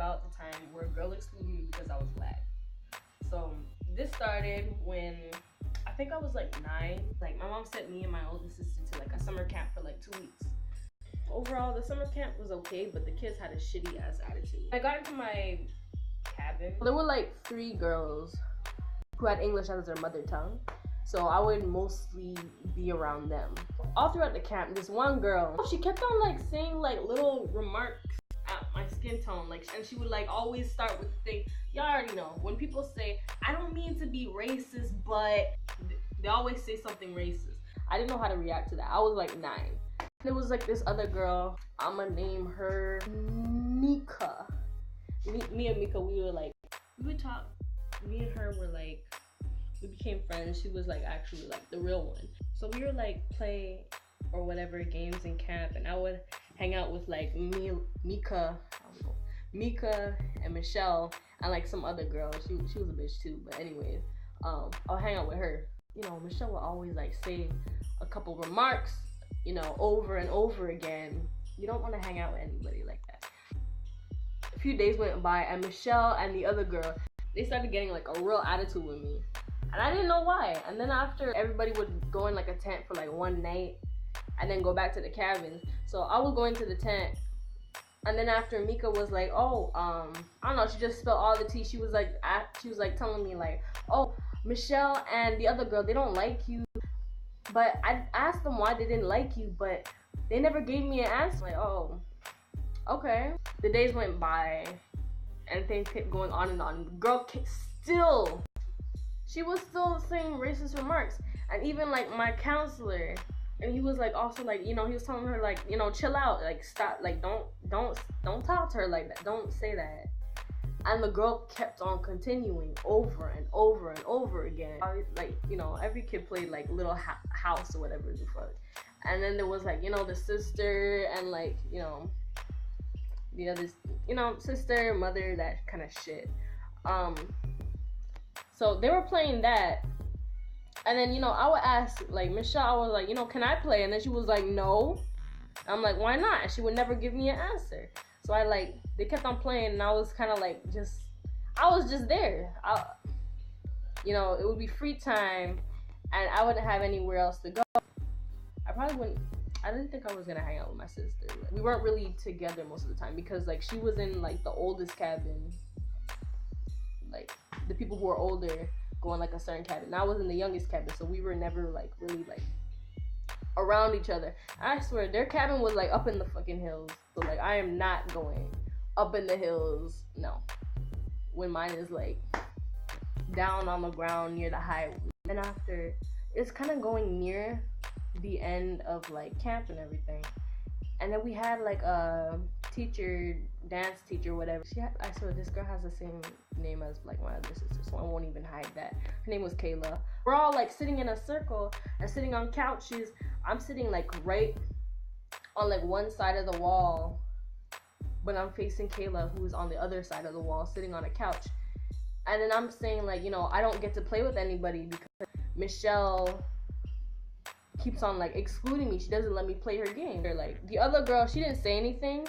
about the time where a girl excluded me because I was black. So this started when I think I was like 9. Like my mom sent me and my older sister to like a summer camp for like 2 weeks. Overall, the summer camp was okay, but the kids had a shitty ass attitude. I got into my cabin. There were like 3 girls who had English as their mother tongue, so I would mostly be around them. All throughout the camp, this one girl, she kept on like saying like little remarks at my skin tone, like, and she would like always start with the thing, y'all already know, when people say, I don't mean to be racist, but they always say something racist. I didn't know how to react to that. I was like 9. There was like this other girl, I'ma name her Mika. Me and Mika, we would talk. Me and her were like, we became friends. She was like actually like the real one. So we would like play or whatever games in camp, and I would hang out with like Mika and Michelle and like some other girl. She was a bitch too, but anyways, I'll hang out with her. You know, Michelle would always like say a couple remarks, you know, over and over again. You don't want to hang out with anybody like that. A few days went by, and Michelle and the other girl, they started getting like a real attitude with me, and I didn't know why. And then after, everybody would go in like a tent for like one night and then go back to the cabins. So I was going to the tent, and then after, Mika was like, oh, I don't know, she just spilled all the tea. She was like telling me like, oh, Michelle and the other girl, they don't like you. But I asked them why they didn't like you, but they never gave me an answer. Like, oh, okay. The days went by, and things kept going on and on. The girl she was still saying racist remarks. And even like my counselor, and he was like also like, you know, he was telling her like, you know, chill out, like stop, like don't talk to her like that, don't say that. And the girl kept on continuing over and over and over again. Like, you know, every kid played like Little House or whatever the fuck. And then there was like, you know, the sister and like, you know, the other, you know, sister, mother, that kind of shit. So they were playing that. And then, you know, I would ask like Michelle, I was like, you know, can I play? And then she was like, no. I'm like, why not? And she would never give me an answer. So they kept on playing, and I was kind of like, I was just there. You know, it would be free time, and I wouldn't have anywhere else to go. I didn't think I was gonna hang out with my sister. We weren't really together most of the time, because like she was in like the oldest cabin. Like the people who were older go in like a certain cabin. And I was in the youngest cabin, so we were never like really like around each other. I swear, their cabin was like up in the fucking hills. So like, I am not going up in the hills, no. When mine is like down on the ground near the highway. And after, it's kind of going near the end of like camp and everything. And then we had like a teacher, dance teacher, whatever. I swear, this girl has the same name as like my other sister, so I won't even hide that. Her name was Kayla. We're all like sitting in a circle and sitting on couches. I'm sitting like right on like one side of the wall, but I'm facing Kayla, who is on the other side of the wall, sitting on a couch. And then I'm saying like, you know, I don't get to play with anybody because Michelle keeps on like excluding me. She doesn't let me play her game. Or like the other girl, she didn't say anything.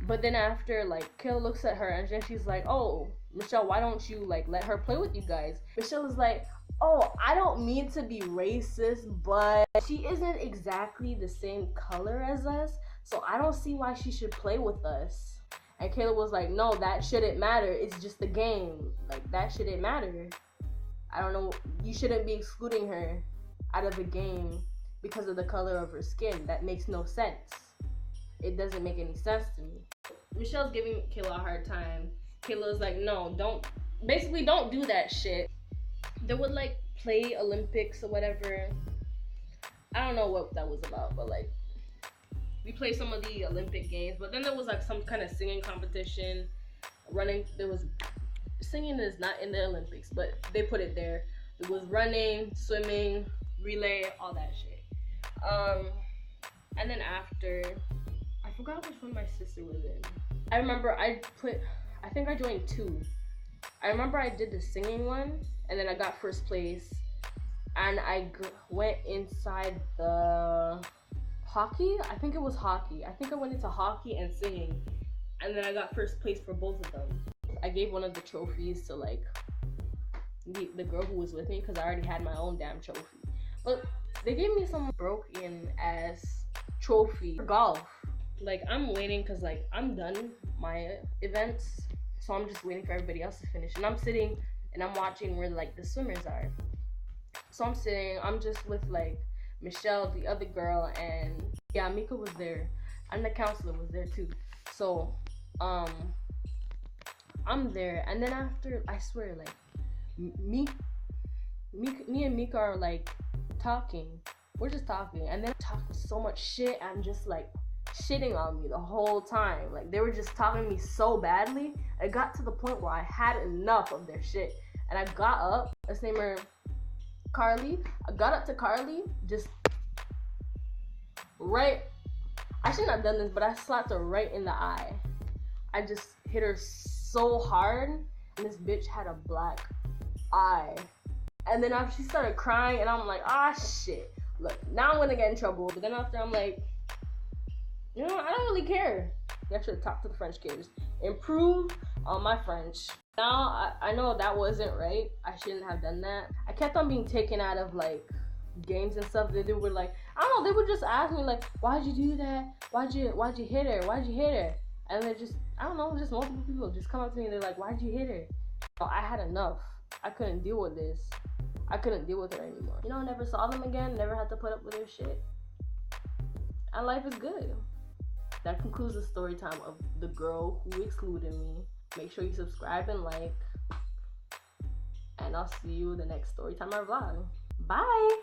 But then after, like, Kayla looks at her and then she's like, oh, Michelle, why don't you like let her play with you guys? Michelle is like, oh, I don't mean to be racist, but she isn't exactly the same color as us, so I don't see why she should play with us. And Kayla was like, no, that shouldn't matter. It's just a game. Like, that shouldn't matter. I don't know. You shouldn't be excluding her out of the game because of the color of her skin. That makes no sense. It doesn't make any sense to me. Michelle's giving Kayla a hard time. Kayla's like, no, don't do that shit. They would like play Olympics or whatever. I don't know what that was about, but like we played some of the Olympic games, but then there was like some kind of singing competition, running. There was singing is not in the Olympics, but they put it there. It was running, swimming, relay, all that shit. And then after, I forgot which one my sister was in. I remember I think I joined 2. I remember I did the singing one, and then I got first place, and I went inside the hockey. I think it was hockey. I think I went into hockey and singing, and then I got first place for both of them. I gave one of the trophies to like the girl who was with me because I already had my own damn trophy. But they gave me some broken ass trophy for golf. Like, I'm waiting because like I'm done my events, so I'm just waiting for everybody else to finish. And I'm sitting and I'm watching where like the swimmers are. So I'm sitting, I'm just with like Michelle, the other girl, and yeah, Mika was there, and the counselor was there too. So I'm there, and then after, I swear, like me and Mika are like talking. We're just talking, and then talking so much shit and just like shitting on me the whole time. Like, they were just talking to me so badly. It got to the point where I had enough of their shit, and I got up. Let's name her Carly. I got up to Carly, just right. I shouldn't have done this, but I slapped her right in the eye. I just hit her so hard, and this bitch had a black eye. And then after she started crying, and I'm like, ah, shit. Look, now I'm gonna get in trouble. But then after, I'm like, you know, I don't really care. I should talk to the French kids. Improve on my French. Now, I know that wasn't right. I shouldn't have done that. I kept on being taken out of, like, games and stuff. They were like, I don't know, they would just ask me, like, why'd you do that? Why'd you hit her? Why'd you hit her? And they're just, I don't know, just multiple people just come up to me. They're like, why'd you hit her? I had enough. I couldn't deal with this. I couldn't deal with her anymore. You know, I never saw them again. Never had to put up with their shit. And life is good. That concludes the story time of the girl who excluded me. Make sure you subscribe and like. And I'll see you in the next Storytime or vlog. Bye!